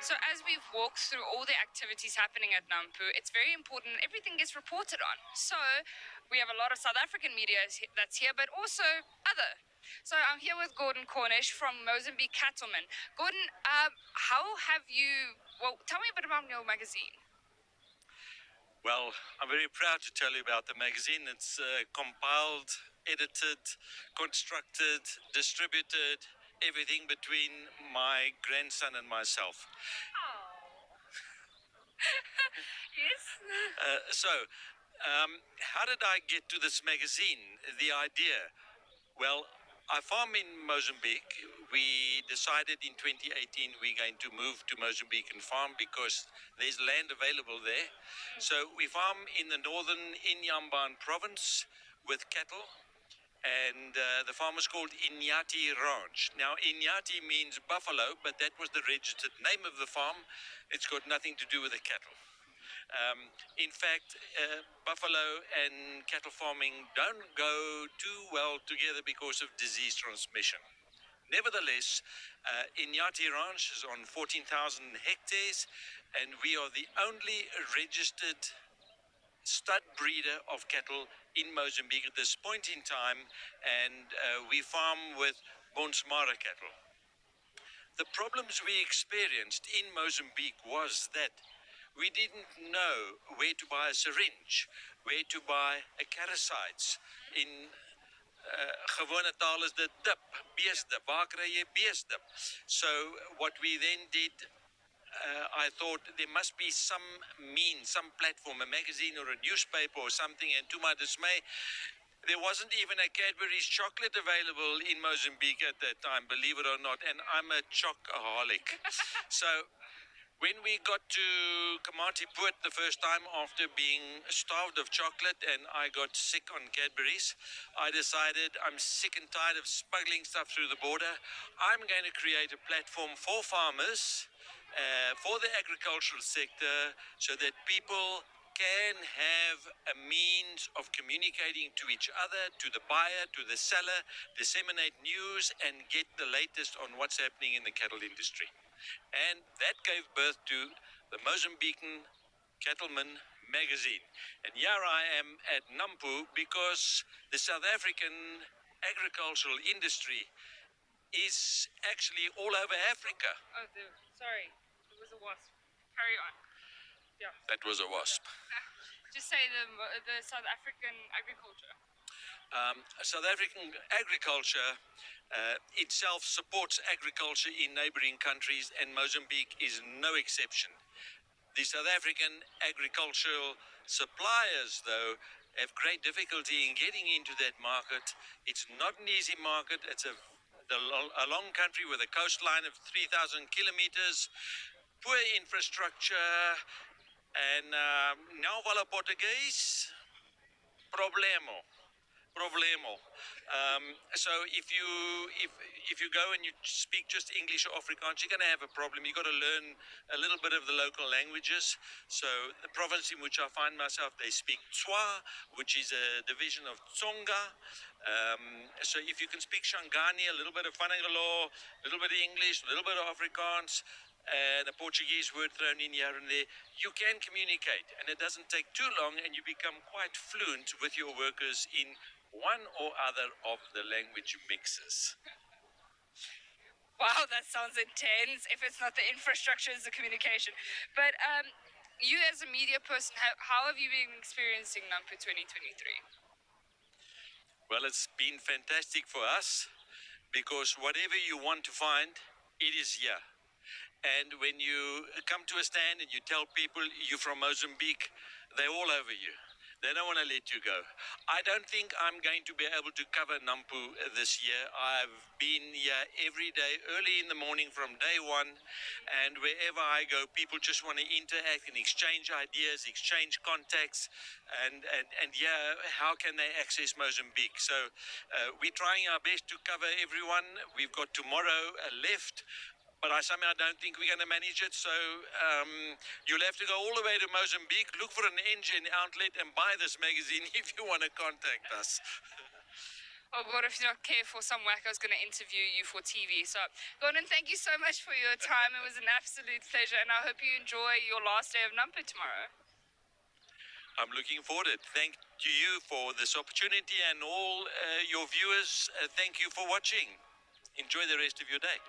So as we've walked through all the activities happening at Nampo, it's very important everything gets reported on. So we have a lot of South African media that's here, but also other. So I'm here with Gordon Cornish from Mozambique Cattleman. Gordon, how have you, well, tell me a bit about your magazine. Well, I'm very proud to tell you about the magazine. It's compiled, edited, constructed, distributed, everything between my grandson and myself. Yes. How did I get to this magazine? The idea? Well, I farm in Mozambique. We decided in 2018 we're going to move to Mozambique and farm because there's land available there. So we farm in the northern Inhambane province with cattle, and the farm is called Inyati Ranch. Now, Inyati means buffalo, but that was the registered name of the farm. It's got nothing to do with the cattle. In fact, buffalo and cattle farming don't go too well together because of disease transmission. Nevertheless, Inyati Ranch is on 14,000 hectares, and we are the only registered stud breeder of cattle in Mozambique at this point in time, and we farm with Bonsmara cattle. The problems we experienced in Mozambique was that we didn't know where to buy a syringe, where to buy acaricides. In gewone taal is dit dip, beesdip. Waar kry jy beesdip? So what we then did, I thought there must be some means, some platform, a magazine or a newspaper or something, and to my dismay, there wasn't even a Cadbury's chocolate available in Mozambique at that time, believe it or not, and I'm a chocoholic. So when we got to Kamati Poort the first time after being starved of chocolate and I got sick on Cadbury's, I decided I'm sick and tired of smuggling stuff through the border. I'm going to create a platform for farmers, for the agricultural sector, so that people can have a means of communicating to each other, to the buyer, to the seller, disseminate news and get the latest on what's happening in the cattle industry. And that gave birth to the Mozambican Cattleman Magazine. And here I am at Nampo because the South African agricultural industry is actually all over Africa. Oh, sorry, it was a wasp. Carry on. Yeah. That was a wasp. Just say the South African agriculture. South African agriculture itself supports agriculture in neighboring countries, and Mozambique is no exception. The South African agricultural suppliers, though, have great difficulty in getting into that market. It's not an easy market. It's a long country with a coastline of 3,000 kilometers, poor infrastructure, and now fala Portuguese, problema. So if you go and you speak just English or Afrikaans, you're going to have a problem. You've got to learn a little bit of the local languages. So the province in which I find myself, they speak Tswa, which is a division of Tsonga. So if you can speak Shangani, a little bit of Fanagalo, a little bit of English, a little bit of Afrikaans, and a Portuguese word thrown in here and there, you can communicate, and it doesn't take too long, and you become quite fluent with your workers in one or other of the language mixes. Wow, that sounds intense. If it's not the infrastructure, it's the communication. But you as a media person, how have you been experiencing Nampo 2023? Well, it's been fantastic for us because whatever you want to find, it is here. And when you come to a stand and you tell people you're from Mozambique, they're all over you. They don't want to let you go. I don't think I'm going to be able to cover Nampo this year. I've been here every day, early in the morning from day one, and wherever I go, people just want to interact and exchange ideas, exchange contacts, and yeah, how can they access Mozambique? So we're trying our best to cover everyone. We've got tomorrow left. But I somehow don't think we're going to manage it. So you'll have to go all the way to Mozambique, look for an engine outlet and buy this magazine if you want to contact us. Oh, God, if you're not careful, some wacko's going to interview you for TV. So, Gordon, thank you so much for your time. It was an absolute pleasure, and I hope you enjoy your last day of Nampo tomorrow. I'm looking forward to it. Thank you for this opportunity, and all your viewers, thank you for watching. Enjoy the rest of your day.